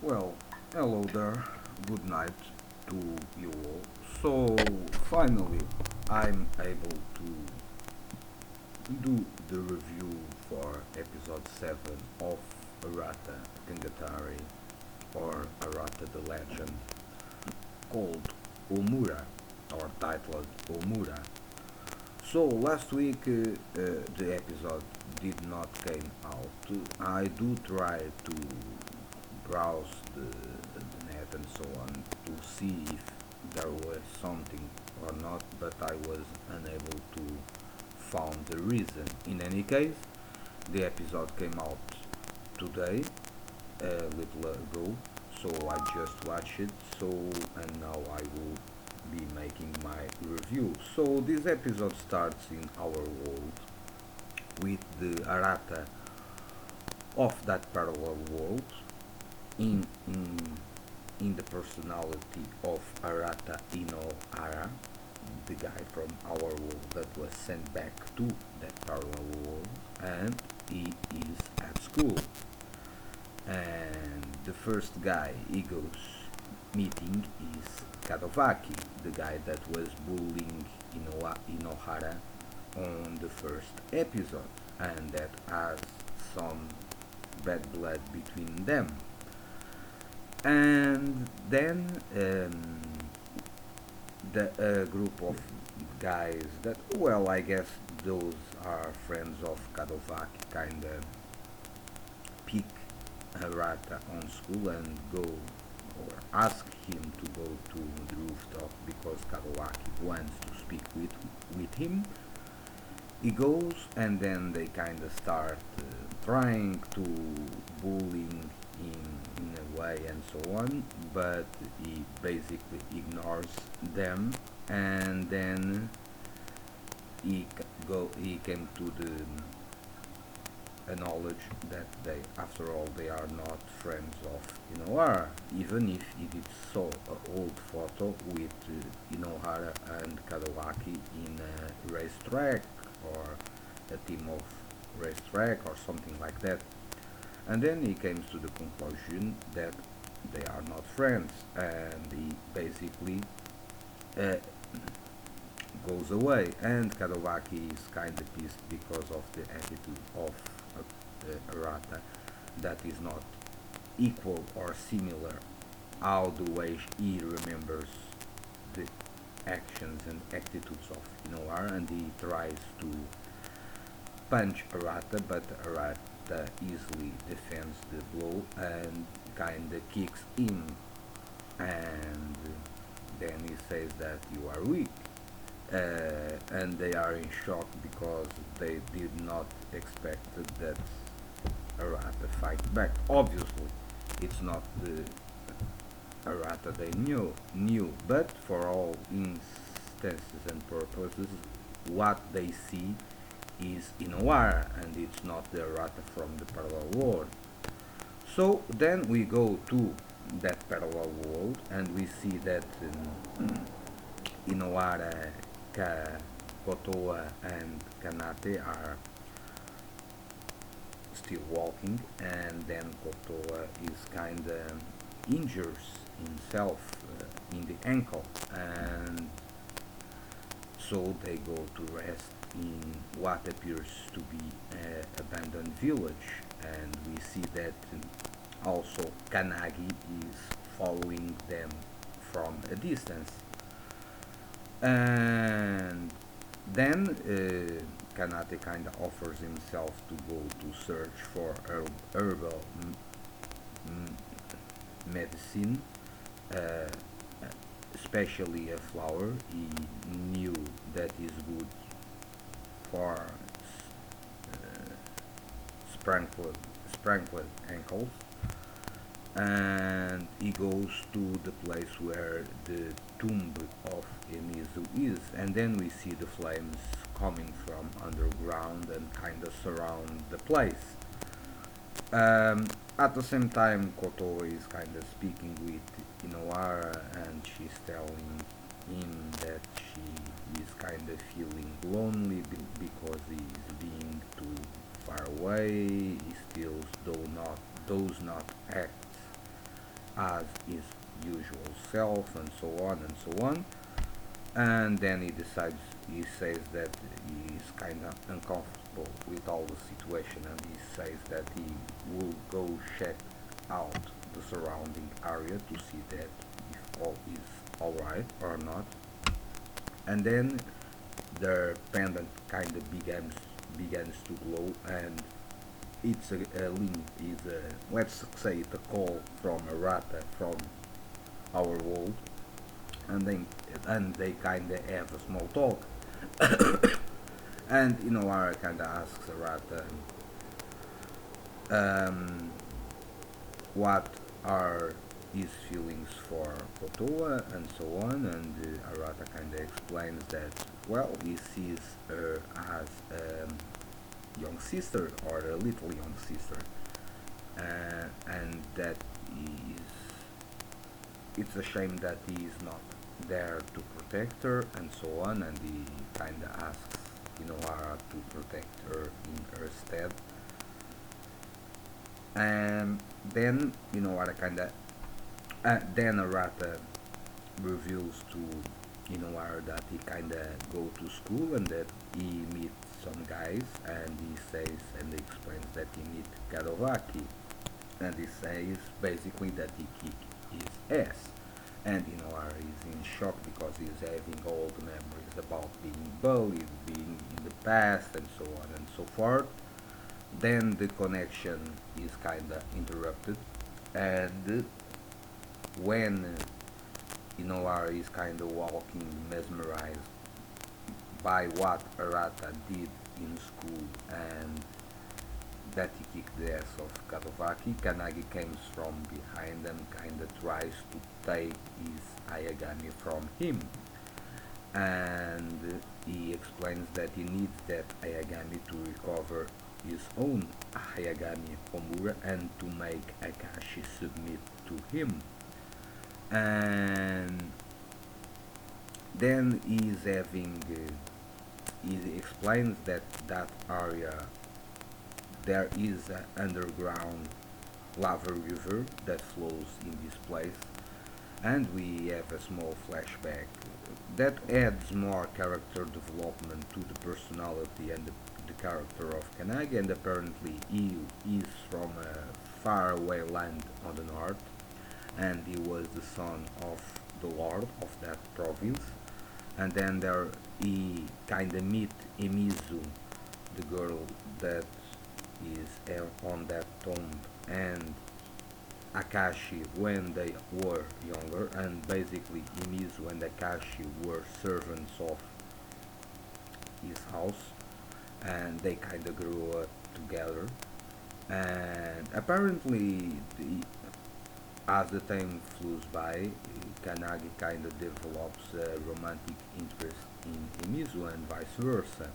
Well, hello there. Good night to you all. So, finally, I'm able to do the review for episode 7 of Arata Kangatari or Arata the Legend called Omura or titled Omura. So, last week the episode did not came out. I do try to browse the net and so on to see if there was something or not, but I was unable to found the reason. In any case, the episode came out today, a little ago, so I just watched it. So and now I will be making my review. So this episode starts in our world with the Arata of that parallel world in in in the personality of Arata Hinohara, the guy from our world that was sent back to that parallel world, and he is at school. And the first guy he goes meeting is Kadovaki, the guy that was bullying Inohara on the first episode, and that has some bad blood between them. And then the group of guys that, well, I guess those are friends of Kadovaki, kind of pick Arata on school and go or ask him to go to the rooftop because Kadovaki wants to speak with him. He goes, and then they kind of start trying to bullying him in a way and so on, but he basically ignores them, and then he came to the knowledge that they, after all, they are not friends of Inohara, even if he did saw an old photo with Inohara and Kadowaki in a racetrack or a team of racetrack or something like that. And then he comes to the conclusion that they are not friends, and he basically uh, goes away. And Kadowaki is kind of pissed because of the attitude of Arata that is not equal or similar how the way he remembers the actions and attitudes of Inoar, and he tries to punch Arata, but Arata easily defends the blow and kinda kicks him, and then he says that you are weak. And they are in shock because they did not expect that Arata fight back. Obviously, it's not the Arata they knew, but for all instances and purposes, what they see is Inowara, and it's not the Arata from the parallel world. So then we go to that parallel world, and we see that Inowara, Kotoa, and Kanate are still walking, and then Kotoa is kinda injures himself in the ankle, and so they go to rest in what appears to be an abandoned village, and we see that also Kannagi is following them from a distance. And then Kanate kind of offers himself to go to search for herbal m- medicine, uh, especially a flower. He knew that is good for sprinkled ankles, and he goes to the place where the tomb of Emizu is, and then we see the flames coming from underground and kind of surround the place. At the same time, Koto is kind of speaking with Inowara, and she's telling him that she is kind of feeling lonely because he's being too far away. He still does not act as his usual self, and so on and so on. And then he says that he is kind of uncomfortable with all the situation, and he says that he will go check out the surrounding area to see that if all is alright or not. And then their pendant kind of begins to glow, and it's a link, is a, let's say it a call from Arata from our world, and then they kind of have a small talk. And Inoara kind of asks Arata, um, what are his feelings for Kotoa and so on, and Arata kind of explains that, well, he sees her as a young sister, or a little young sister, and that is, it's a shame that he is not there to protect her and so on, and he kind of asks Inohara to protect her in her stead. And then Inohara kind of then Arata reveals to Inohara that he kind of go to school, and that he meets some guys, and he says, and he explains that he meet Kadovaki, and he says basically that he kicked his ass. And Inohara is in shock because he's having all the memories about being bullied, being in the past, and so on and so forth. Then the connection is kinda interrupted, and when Inohara is kinda walking mesmerized by what Arata did in school, and that he kicked the ass of Kadovaki, Kannagi comes from behind and kinda tries to take his Ayagami from him. And he explains that he needs that Ayagami to recover his own Hayagami Homura, and to make Akashi submit to him. And then he explains that that area, there is an underground lava river that flows in this place, and we have a small flashback that adds more character development to the personality and the character of Kannagi. And apparently he is from a faraway land on the north, and he was the son of the lord of that province. And then there he kinda meet Emizu, the girl that is on that tomb, and Akashi when they were younger, and basically Emizu and Akashi were servants of his house, and they kind of grew up together. And apparently, as the time flows by, Kannagi kind of develops a romantic interest in Emizu, and vice versa.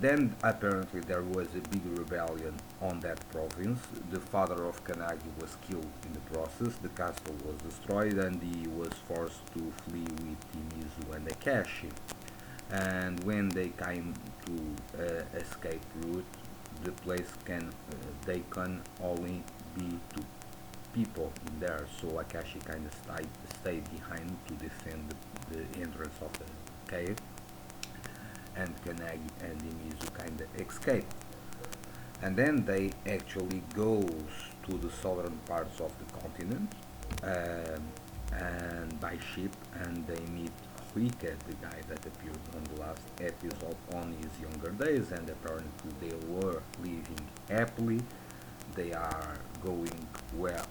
Then apparently there was a big rebellion on that province. The father of Kannagi was killed in the process, the castle was destroyed, and he was forced to flee with Emizu and Akashi. And when they came to escape route, the place they can only be two people in there. So Akashi kind of stayed behind to defend the entrance of the cave, and Kannagi and Emizu kind of escape. And then they actually goes to the southern parts of the continent, um, and by ship, and they meet Huike, the guy that appeared on the last episode, on his younger days, and apparently they were living happily. They are going well.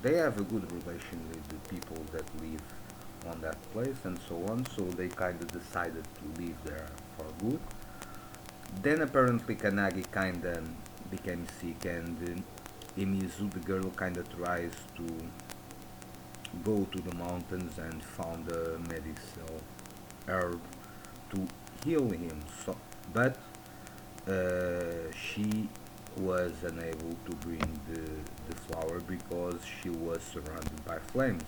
They have a good relation with the people that live on that place and so on, so they kind of decided to live there for good. Then apparently Kannagi kind of became sick, and Emizu, the girl, kind of tries to go to the mountains and found a medicinal herb to heal him. But she was unable to bring the flower because she was surrounded by flames.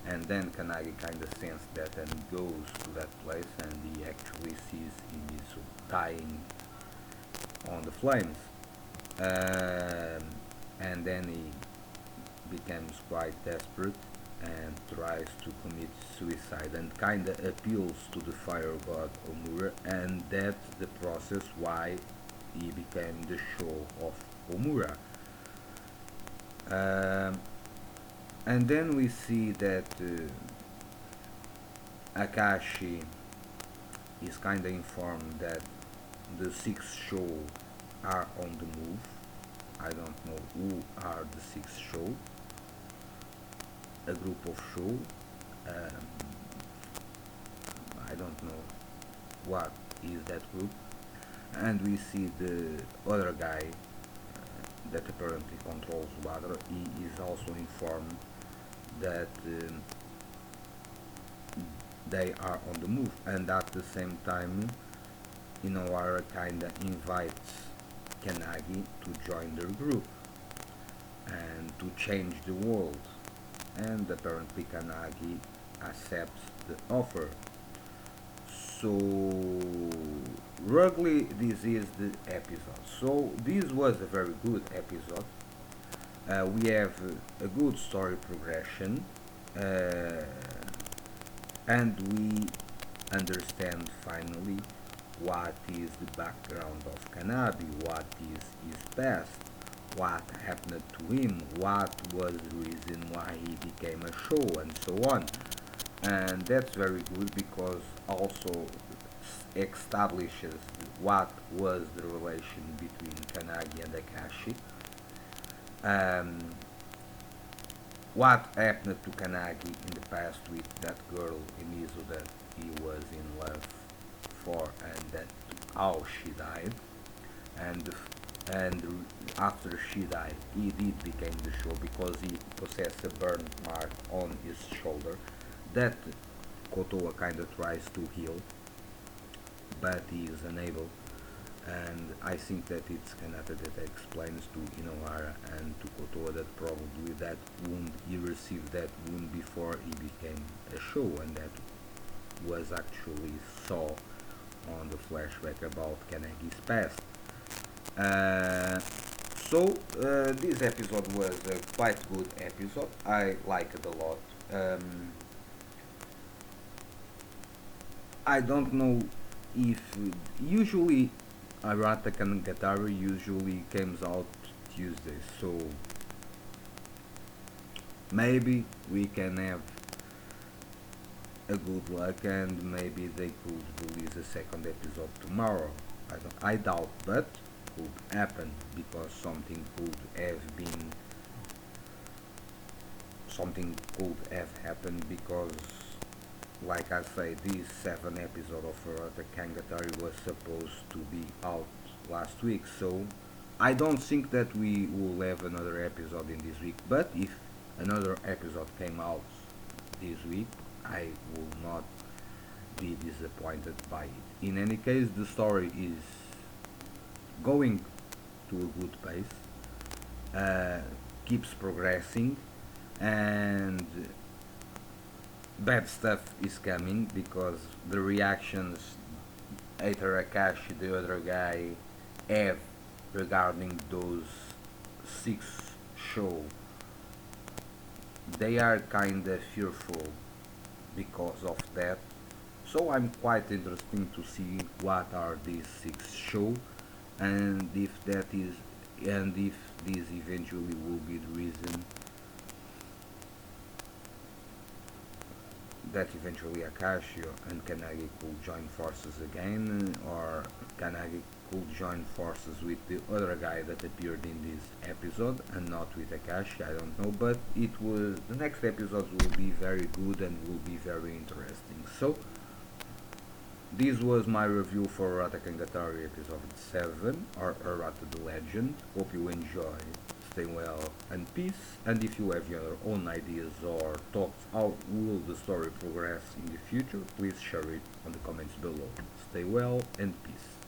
And then Kannagi kind of sensed that and goes to that place, and he actually sees Emizu dying on the flames. And then becomes quite desperate and tries to commit suicide and kinda appeals to the fire god Omura, and that's the process why he became the show of Omura. Um, and then we see that Akashi is kinda informed that the six show are on the move. I don't know who are the six show. A group of show. Um, I don't know what is that group. And we see the other guy that apparently controls water. He is also informed that they are on the move, and at the same time, Hinohara kinda invites Kannagi to join their group and to change the world, and apparently Kannagi accepts the offer. So roughly this is the episode. So this was a very good episode. We have a good story progression, uh, and we understand finally what is the background of Kanabi, what is his past, what happened to him, what was the reason why he became a show, and so on. And that's very good because also establishes what was the relation between Kannagi and Akashi. Um, what happened to Kannagi in the past with that girl Emizu that he was in love for, and that how she died, and after she died he did become the show because he possessed a burn mark on his shoulder that Kotoa kind of tries to heal, but he is unable. And I think that it's Kanata that explains to Inohara and to Kotoa that probably that wound, he received that wound before he became a show, and that was actually saw on the flashback about Kannagi's past. Uh, so this episode was a quite good episode. I liked it a lot. I don't know if usually Arata Kangatari usually comes out Tuesdays, so maybe we can have a good luck and maybe they could release a second episode tomorrow. I doubt, but could happen because something could have happened because like I say, this 7 episode of Arata Kangatari was supposed to be out last week, so I don't think that we will have another episode in this week, but if another episode came out this week, I will not be disappointed by it. In any case, the story is going to a good pace, keeps progressing, and bad stuff is coming because the reactions either Akashi, the other guy, have regarding those six show, they are kinda fearful because of that. So I'm quite interested to see what are these six show, and if that is, and if this eventually will be the reason that eventually Akashi and Kannagi could join forces again, or Kannagi could join forces with the other guy that appeared in this episode and not with Akashi, I don't know, but the next episodes will be very good and will be very interesting. So this was my review for Arata Kangatari episode 7, or Arata the Legend. Hope you enjoy. Stay well and peace. And if you have your own ideas or thoughts how will the story progress in the future, please share it on the comments below. Stay well and peace.